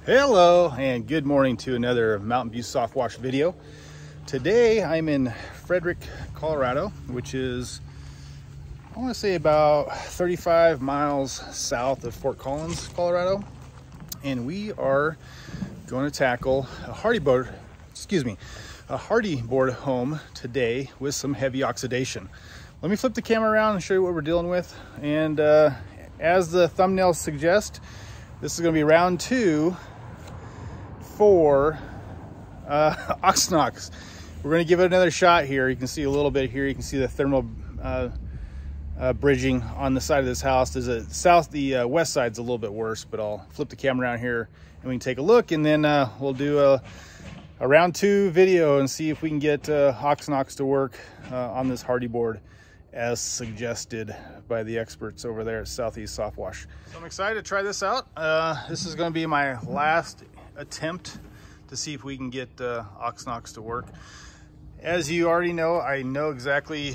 Hello and good morning to another Mountain View Soft Wash video. Today I'm in Frederick, Colorado, which is, I want to say, about 35 miles south of Fort Collins, Colorado. And we are going to tackle a Hardie board home today with some heavy oxidation. Let me flip the camera around and show you what we're dealing with. And as the thumbnail suggests, this is going to be round 2 for OX Knox. We're going to give it another shot here. You can see a little bit here. You can see the thermal bridging on the side of this house. There's a the west side's a little bit worse, but I'll flip the camera around here and we can take a look, and then we'll do a round 2 video and see if we can get OX Knox to work on this Hardie board as suggested by the experts over there at Southeast Soft Wash. So I'm excited to try this out. This is going to be my last attempt to see if we can get OX Knox to work. As you already know, I know exactly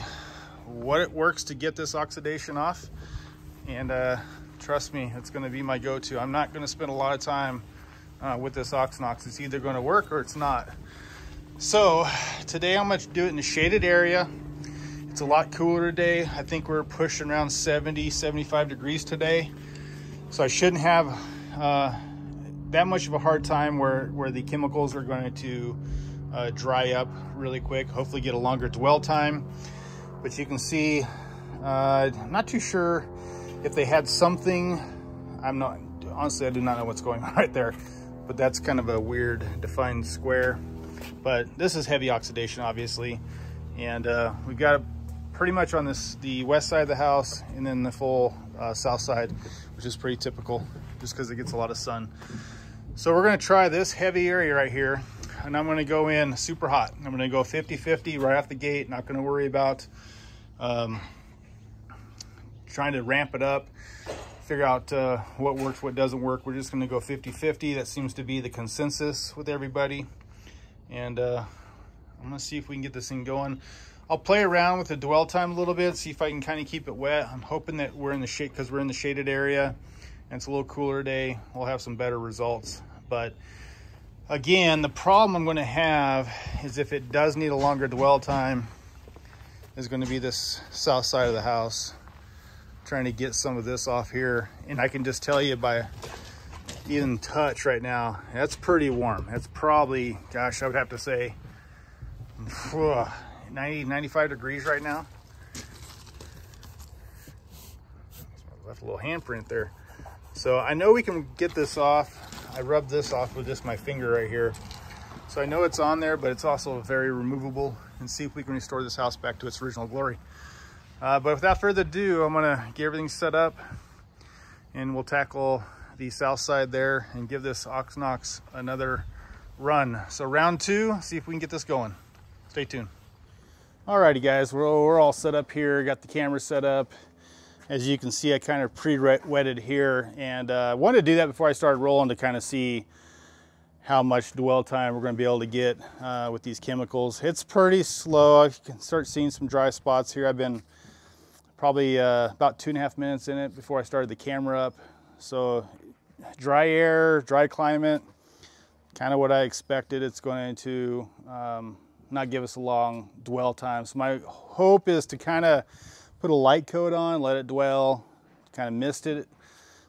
what it works to get this oxidation off, and trust me, it's going to be my go-to. I'm not going to spend a lot of time with this OX Knox. It's either going to work or it's not. So today I'm going to do it in a shaded area. It's a lot cooler today. I think we're pushing around 70-75 degrees today, so I shouldn't have that much of a hard time where the chemicals are going to dry up really quick, hopefully get a longer dwell time. But you can see, I'm not too sure if they had something. Honestly, I do not know what's going on right there, but that's kind of a weird defined square. But this is heavy oxidation, obviously, and we've got it pretty much on the west side of the house, and then the full south side, which is pretty typical just because it gets a lot of sun. So we're going to try this heavy area right here, and I'm going to go in super hot. I'm going to go 50-50 right off the gate. Not going to worry about trying to ramp it up, figure out what works, what doesn't work. We're just going to go 50-50. That seems to be the consensus with everybody. And I'm going to see if we can get this thing going. I'll play around with the dwell time a little bit, see if I can kind of keep it wet. I'm hoping that we're in the shade, because we're in the shaded area and it's a little cooler day, we'll have some better results. But again, the problem I'm going to have is if it does need a longer dwell time is going to be this south side of the house. Trying to get some of this off here, and I can just tell you by even touch right now, that's pretty warm. That's probably, gosh, I would have to say 90-95 degrees right now. Left a little handprint there. So I know we can get this off. I rubbed this off with just my finger right here. So I know it's on there, but it's also very removable, and see if we can restore this house back to its original glory. But without further ado, I'm gonna get everything set up, and we'll tackle the south side there and give this OX Knox another run. So round 2, see if we can get this going. Stay tuned. Alrighty guys, we're all set up here, got the camera set up. As you can see, I kind of pre-wetted here, and I wanted to do that before I started rolling to kind of see how much dwell time we're going to be able to get with these chemicals. It's pretty slow. I can start seeing some dry spots here. I've been probably about 2.5 minutes in it before I started the camera up. So dry air, dry climate, kind of what I expected. It's going to not give us a long dwell time. So my hope is to kind of put a light coat on, let it dwell, kind of mist it,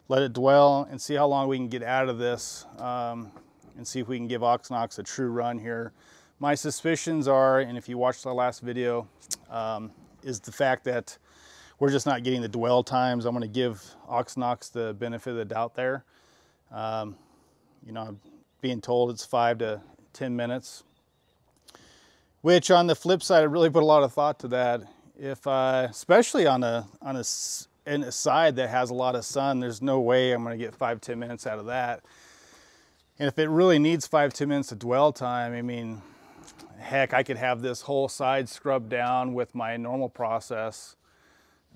let it dwell, and see how long we can get out of this, and see if we can give OX Knox a true run here. My suspicions are, and if you watched the last video, is the fact that we're just not getting the dwell times. I'm going to give OX Knox the benefit of the doubt there. You know, I'm being told it's 5 to 10 minutes, which on the flip side, I really put a lot of thought to that. If especially on a side that has a lot of sun, there's no way I'm going to get 5-10 minutes out of that. And if it really needs 5-10 minutes of dwell time, I mean, heck, I could have this whole side scrubbed down with my normal process,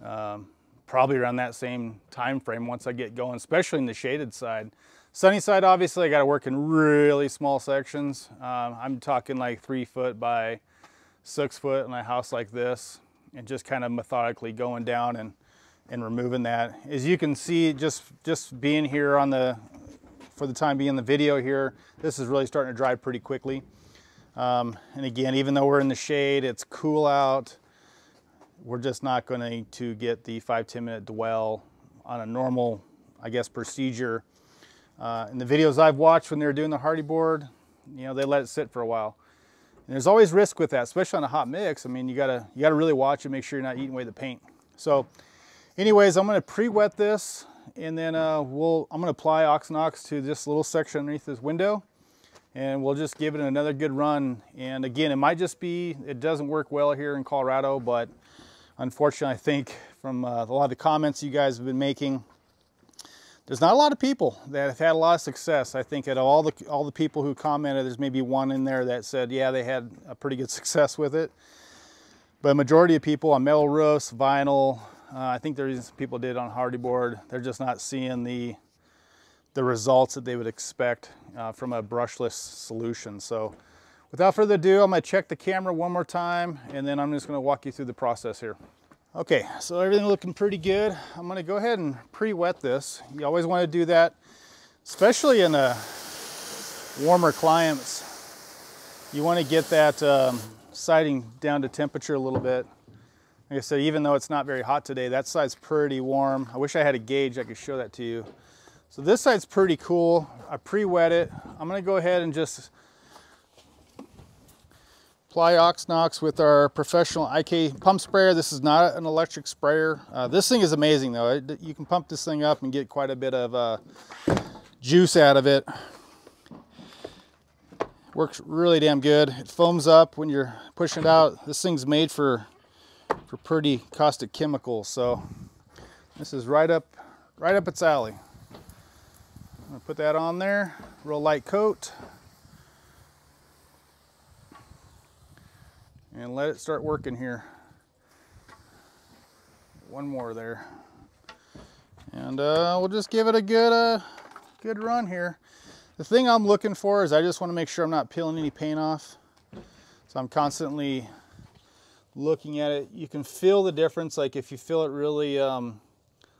probably around that same time frame once I get going, especially in the shaded side. Sunny side, obviously, I got to work in really small sections. I'm talking like 3 foot by 6 foot in a house like this, and just kind of methodically going down and removing that. As you can see, just being here on the for the time being in the video here. This is really starting to dry pretty quickly. And again, even though we're in the shade, it's cool out, we're just not going to get the 5-10 minute dwell on a normal, I guess, procedure. In the videos I've watched when they were doing the Hardie board, you know, they let it sit for a while. And there's always risk with that, especially on a hot mix. I mean, you gotta really watch and make sure you're not eating away the paint. So anyways, I'm gonna pre-wet this, and then I'm gonna apply OX Knox to this little section underneath this window, and we'll just give it another good run. And again, it might just be, it doesn't work well here in Colorado, but unfortunately, I think from a lot of the comments you guys have been making, there's not a lot of people that have had a lot of success. I think at all the people who commented, there's maybe one in there that said, yeah, they had a pretty good success with it. But a majority of people on metal roofs, vinyl, I think there's people did on Hardie board, they're just not seeing the results that they would expect from a brushless solution. So without further ado, I'm gonna check the camera one more time, and then I'm just gonna walk you through the process here. Okay, so everything looking pretty good. I'm gonna go ahead and pre-wet this. You always wanna do that, especially in warmer climates. You wanna get that siding down to temperature a little bit. Like I said, even though it's not very hot today, that side's pretty warm. I wish I had a gauge I could show that to you. So this side's pretty cool. I pre-wet it. I'm gonna go ahead and just apply OX Knox with our professional IK pump sprayer. This is not an electric sprayer. This thing is amazing though. You can pump this thing up and get quite a bit of juice out of it. Works really damn good. It foams up when you're pushing it out. This thing's made for pretty caustic chemicals, so this is right up its alley. I'm gonna put that on there, real light coat, and let it start working here. One more there, and we'll just give it a good run here. The thing I'm looking for is I just want to make sure I'm not peeling any paint off, so I'm constantly looking at it. You can feel the difference, like if you feel it really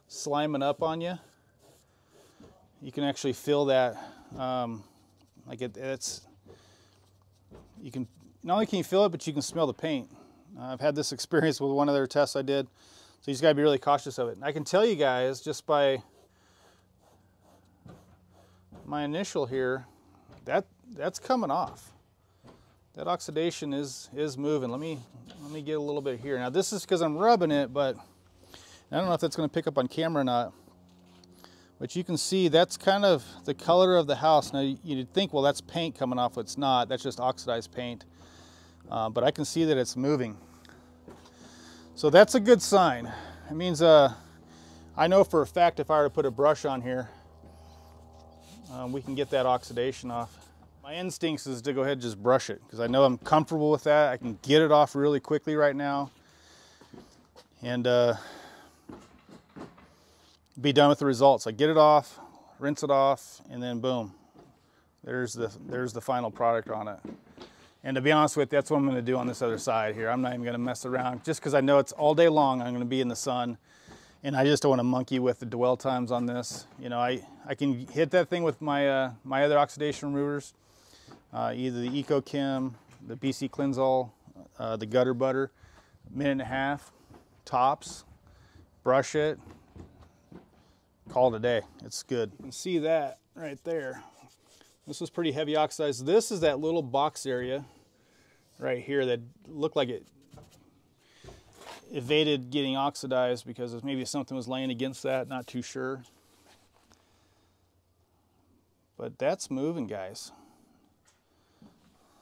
sliming up on you, you can actually feel that. Like it's, you can, not only can you feel it, but you can smell the paint. I've had this experience with one of their tests I did, so you just gotta be really cautious of it. And I can tell you guys, just by my initial here, that's coming off. That oxidation is moving. Let me get a little bit here. Now this is because I'm rubbing it, but I don't know if that's going to pick up on camera or not. But you can see that's kind of the color of the house. Now you'd think, well, that's paint coming off. It's not. That's just oxidized paint. But I can see that it's moving. So that's a good sign. It means I know for a fact if I were to put a brush on here, we can get that oxidation off. My instincts is to go ahead and just brush it because I know I'm comfortable with that. I can get it off really quickly right now and be done with the results. I get it off, rinse it off, and then boom, there's the final product on it. And to be honest with you, that's what I'm going to do on this other side here. I'm not even going to mess around just because I know it's all day long. I'm going to be in the sun. And I just don't want to monkey with the dwell times on this. You know, I can hit that thing with my my other oxidation removers, either the EcoChem, the BC Cleansol, the Gutter Butter, minute and a half, tops, brush it, call it a day. It's good. You can see that right there. This was pretty heavy oxidized. This is that little box area right here that looked like it evaded getting oxidized because maybe something was laying against that, not too sure. But that's moving, guys.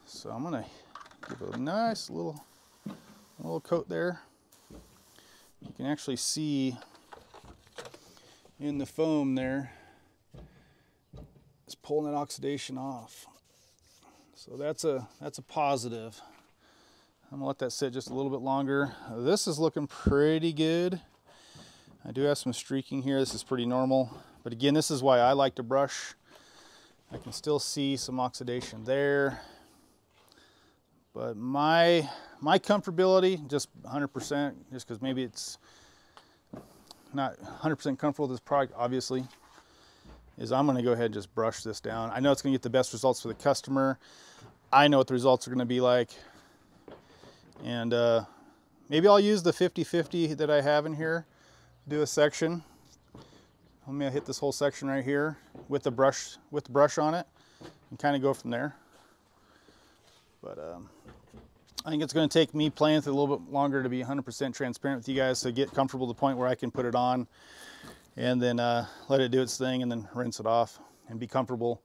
So I'm gonna give it a nice little coat there. You can actually see in the foam there, it's pulling that oxidation off. So that's a positive. I'm gonna let that sit just a little bit longer. This is looking pretty good. I do have some streaking here. This is pretty normal. But again, this is why I like to brush. I can still see some oxidation there. But my comfortability, just 100%, just because maybe it's not 100% comfortable with this product, obviously. is I'm going to go ahead and just brush this down. I know it's going to get the best results for the customer. I know what the results are going to be like. And maybe I'll use the 50-50 that I have in here, do a section. Let me hit this whole section right here with the brush on it and kind of go from there. But I think it's going to take me playing with it a little bit longer to be 100% transparent with you guys, to get comfortable to the point where I can put it on and then let it do its thing and then rinse it off and be comfortable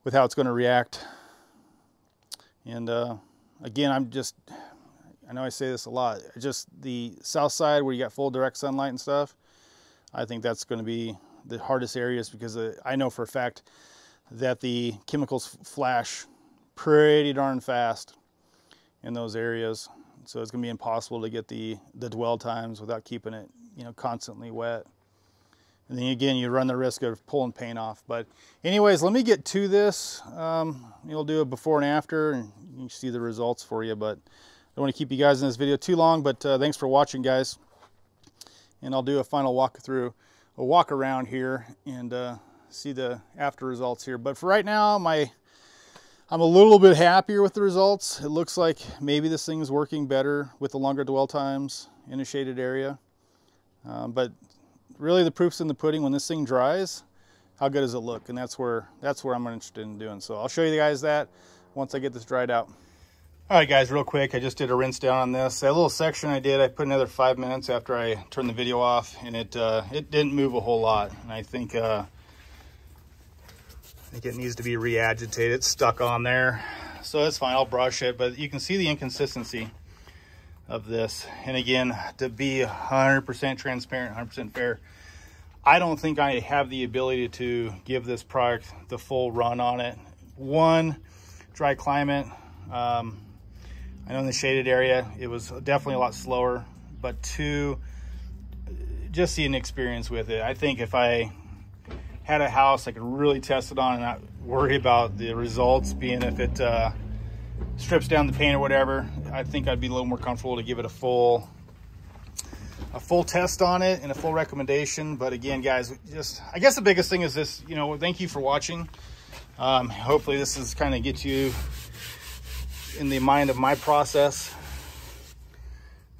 with how it's going to react. And again, I know I say this a lot, just the south side where you got full direct sunlight and stuff, I think that's going to be the hardest areas, because I know for a fact that the chemicals flash pretty darn fast in those areas. So it's going to be impossible to get the dwell times without keeping it, you know, constantly wet. And then again, you run the risk of pulling paint off. But anyways, let me get to this. You'll do a before and after, and you can see the results for you. But I don't want to keep you guys in this video too long, but thanks for watching, guys. And I'll do a final walk around here and see the after results here. But for right now, I'm a little bit happier with the results. It looks like maybe this thing is working better with the longer dwell times in a shaded area. But really the proof's in the pudding. When this thing dries, how good does it look? And that's where I'm interested in doing. So I'll show you guys that once I get this dried out. All right, guys, real quick, I just did a rinse down on this. That little section I put another 5 minutes after I turned the video off, and it didn't move a whole lot. And I think it needs to be re-agitated. It's stuck on there, so that's fine. I'll brush it, but you can see the inconsistency of this. And again, to be 100% transparent, 100% fair, I don't think I have the ability to give this product the full run on it. One, dry climate. I know in the shaded area, it was definitely a lot slower, but two, just the inexperience with it. I think if I had a house I could really test it on and not worry about the results being if it strips down the paint or whatever, I think I'd be a little more comfortable to give it a full test on it and a full recommendation. But again, guys, I guess the biggest thing is this, you know, thank you for watching. Hopefully this is kind of get you in the mind of my process.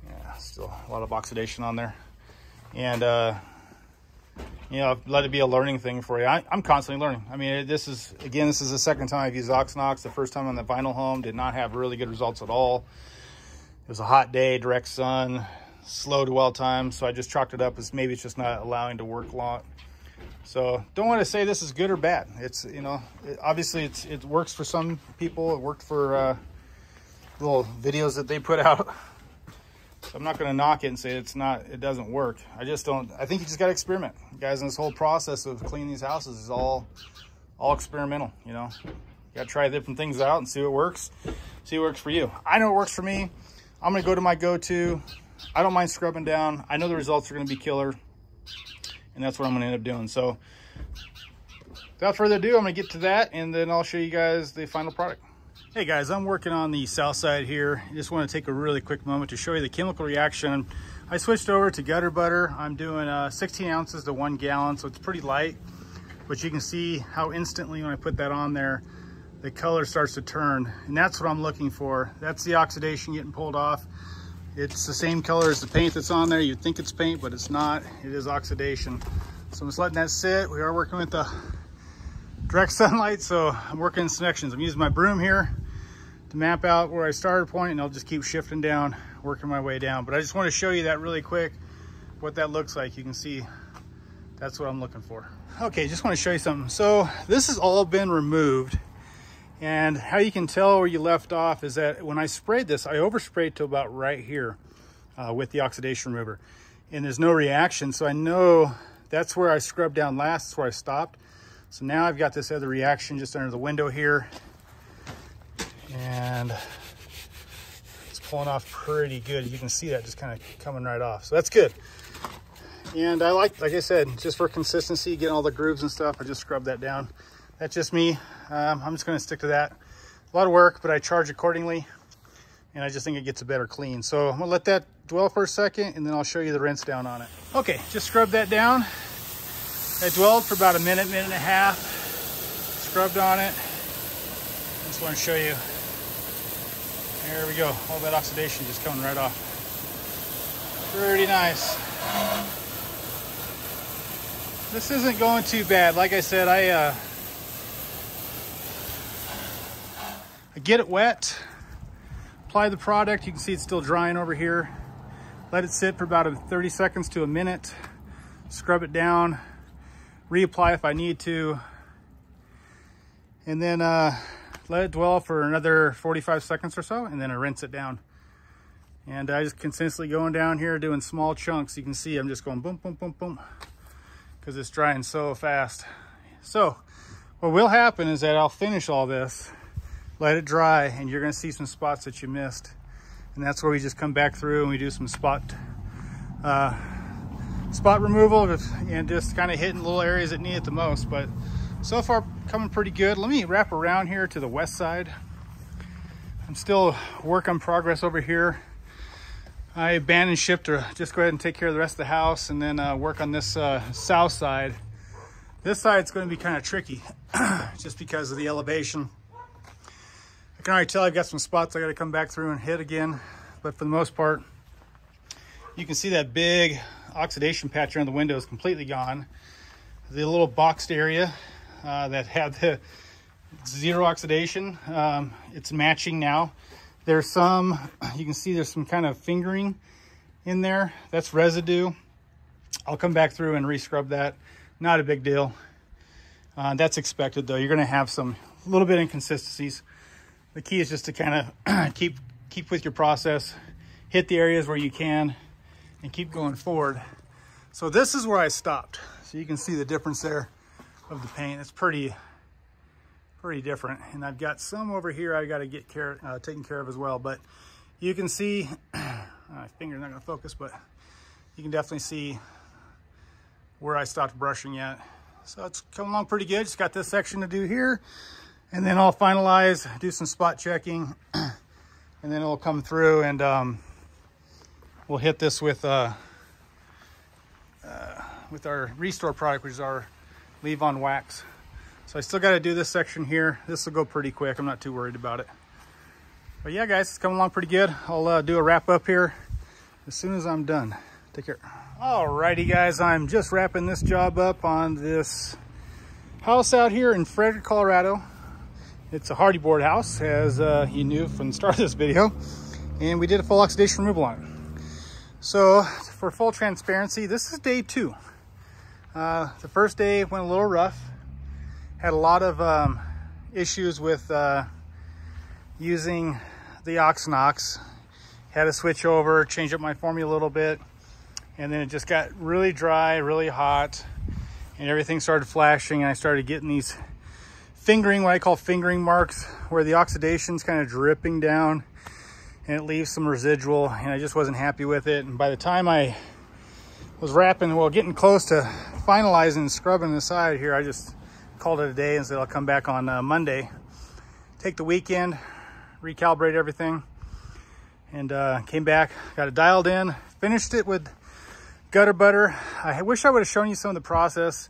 Yeah, still a lot of oxidation on there. And you know, let it be a learning thing for you. I'm constantly learning. I mean, this is the second time I've used OX Knox. The first time on the vinyl home did not have really good results at all. It was a hot day, direct sun, slow dwell time, so I just chalked it up as maybe it's just not allowing to work long. So don't want to say this is good or bad. It's, you know, obviously it works for some people. It worked for little videos that they put out. So I'm not going to knock it and say it doesn't work. I think you just got to experiment. Guys, in this whole process of cleaning these houses is all experimental, you know. You got to try different things out and see what works. See what works for you. I know it works for me. I'm going to go to my go-to. I don't mind scrubbing down. I know the results are going to be killer, and that's what I'm going to end up doing. So without further ado, I'm going to get to that, and then I'll show you guys the final product. Hey guys, I'm working on the south side here. I just want to take a really quick moment to show you the chemical reaction. I switched over to gutter butter. I'm doing 16 ounces to 1 gallon, so it's pretty light. But you can see how instantly when I put that on there, the color starts to turn. And that's what I'm looking for. That's the oxidation getting pulled off. It's the same color as the paint that's on there. You'd think it's paint, but it's not. It is oxidation. So I'm just letting that sit. We are working with the direct sunlight, so I'm working in sections. I'm using my broom here to map out where I started point, and I'll just keep shifting down, working my way down. But I just want to show you that really quick, what that looks like. You can see that's what I'm looking for. Okay, just want to show you something. So this has all been removed, and how you can tell where you left off is that when I sprayed this, I oversprayed to about right here with the oxidation remover, and there's no reaction. So I know that's where I scrubbed down last. That's where I stopped. So now I've got this other reaction just under the window here, and it's pulling off pretty good. You can see that just kind of coming right off. So that's good. And I like I said, just for consistency, getting all the grooves and stuff, I just scrub that down. That's just me. I'm just going to stick to that. A lot of work, but I charge accordingly, and I just think it gets a better clean. So I'm going to let that dwell for a second, and then I'll show you the rinse down on it. Okay, just scrub that down. I dwelled for about a minute, minute and a half, scrubbed on it. Just want to show you. There we go. All that oxidation just coming right off. Pretty nice. This isn't going too bad. Like I said, I get it wet, apply the product. You can see it's still drying over here. Let it sit for about 30 seconds to a minute. Scrub it down, reapply if I need to, and then let it dwell for another 45 seconds or so, and then I rinse it down. And I just consistently going down here doing small chunks. You can see I'm just going boom, boom, boom, boom, because it's drying so fast. So what will happen is that I'll finish all this, let it dry, and you're gonna see some spots that you missed. And that's where we just come back through and we do some spot removal and just kind of hitting little areas that need it the most. But so far coming pretty good. Let me wrap around here to the west side. I'm still work in progress over here. I abandoned ship to just go ahead and take care of the rest of the house and then work on this south side. This side's going to be kind of tricky just because of the elevation. I can already tell I've got some spots I got to come back through and hit again, but for the most part, you can see that big oxidation patch around the window is completely gone. The little boxed area that had the zero oxidation, it's matching now. There's some, you can see there's some kind of fingering in there. That's residue. I'll come back through and re-scrub that. Not a big deal. That's expected though. You're going to have some little bit inconsistencies. The key is just to kind of keep with your process, hit the areas where you can, and keep going forward. So this is where I stopped. So you can see the difference there of the paint. It's pretty different. And I've got some over here I got to get taken care of as well. But you can see, my finger's not going to focus, but you can definitely see where I stopped brushing at. So it's coming along pretty good. Just got this section to do here. And then I'll finalize, do some spot checking, and then it'll come through and we'll hit this with our Restore product, which is our leave-on wax. So I still got to do this section here. This will go pretty quick. I'm not too worried about it. But yeah, guys, it's coming along pretty good. I'll do a wrap up here as soon as I'm done. Take care. Alrighty, guys, I'm just wrapping this job up on this house out here in Frederick, Colorado. It's a Hardie board house, as you knew from the start of this video, and we did a full oxidation removal on it. So for full transparency, this is day 2. The first day went a little rough. Had a lot of issues with using the OX Knox. Had to switch over, change up my formula a little bit, and then it just got really dry, really hot, and everything started flashing, and I started getting these fingering, what I call fingering marks, where the oxidation's kind of dripping down and it leaves some residual, and I just wasn't happy with it. And by the time I was wrapping, well, getting close to finalizing and scrubbing the side here, I just called it a day and said I'll come back on Monday, take the weekend, recalibrate everything, and came back, got it dialed in, finished it with gutter butter. I wish I would have shown you some of the process.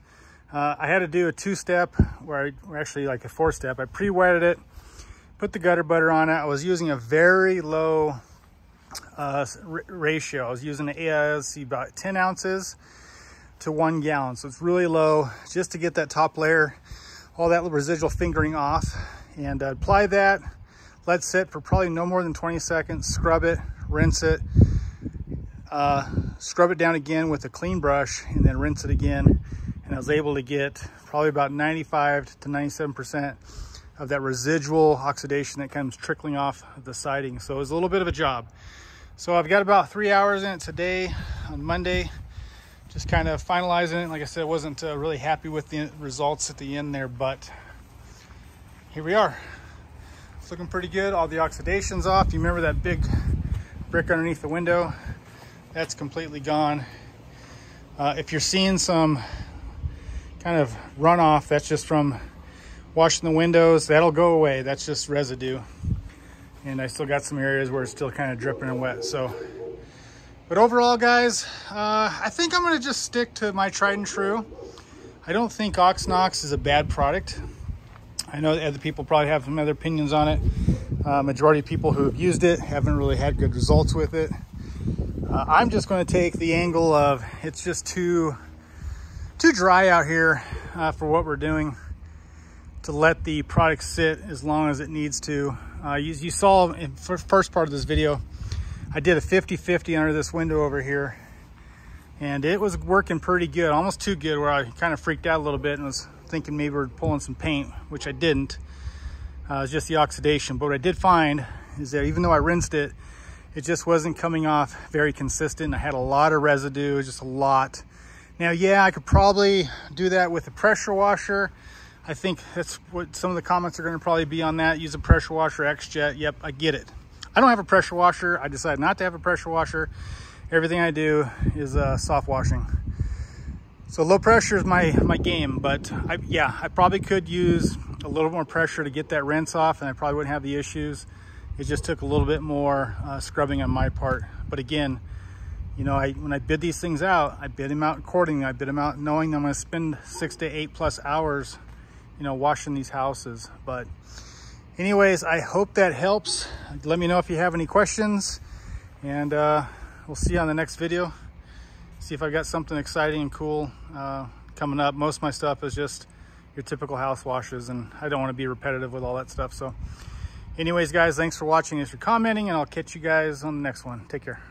I had to do a 2-step, or actually like a 4-step. I pre-wetted it, put the gutter butter on it. I was using a very low ratio. I was using about 10 ounces to 1 gallon. So it's really low, just to get that top layer, all that residual fingering off. And apply that, let it sit for probably no more than 20 seconds, scrub it, rinse it, scrub it down again with a clean brush, and then rinse it again. And I was able to get probably about 95 to 97% of that residual oxidation that comes trickling off of the siding. So it was a little bit of a job. So I've got about 3 hours in it today on Monday, just kind of finalizing it. Like I said, I wasn't really happy with the results at the end there, but here we are. It's looking pretty good. All the oxidation's off. You remember that big brick underneath the window? That's completely gone. If you're seeing some kind of runoff, that's just from washing the windows. That'll go away. That's just residue. And I still got some areas where it's still kind of dripping and wet. So, but overall, guys, I think I'm going to just stick to my tried and true. I don't think OX Knox is a bad product. I know other people probably have some other opinions on it. Majority of people who have used it haven't really had good results with it. I'm just going to take the angle of it's just too dry out here for what we're doing to let the product sit as long as it needs to. You saw in the first part of this video, I did a 50-50 under this window over here, and it was working pretty good, almost too good, where I kind of freaked out a little bit and was thinking maybe we're pulling some paint, which I didn't. It was just the oxidation. But what I did find is that even though I rinsed it, it just wasn't coming off very consistent. I had a lot of residue, just a lot. Now, yeah, I could probably do that with a pressure washer. I think that's what some of the comments are going to probably be on that. Use a pressure washer, X-Jet. Yep, I get it. I don't have a pressure washer. I decided not to have a pressure washer. Everything I do is soft washing. So low pressure is my game, but I probably could use a little more pressure to get that rinse off, and I probably wouldn't have the issues. It just took a little bit more scrubbing on my part. But again, you know, when I bid these things out, I bid them out accordingly. I bid them out knowing that I'm going to spend 6 to 8+ hours, you know, washing these houses. But anyways, I hope that helps. Let me know if you have any questions, and we'll see you on the next video. See if I got something exciting and cool coming up. Most of my stuff is just your typical house washes, and I don't want to be repetitive with all that stuff. So anyways, guys, thanks for watching, thanks for commenting, and I'll catch you guys on the next one. Take care.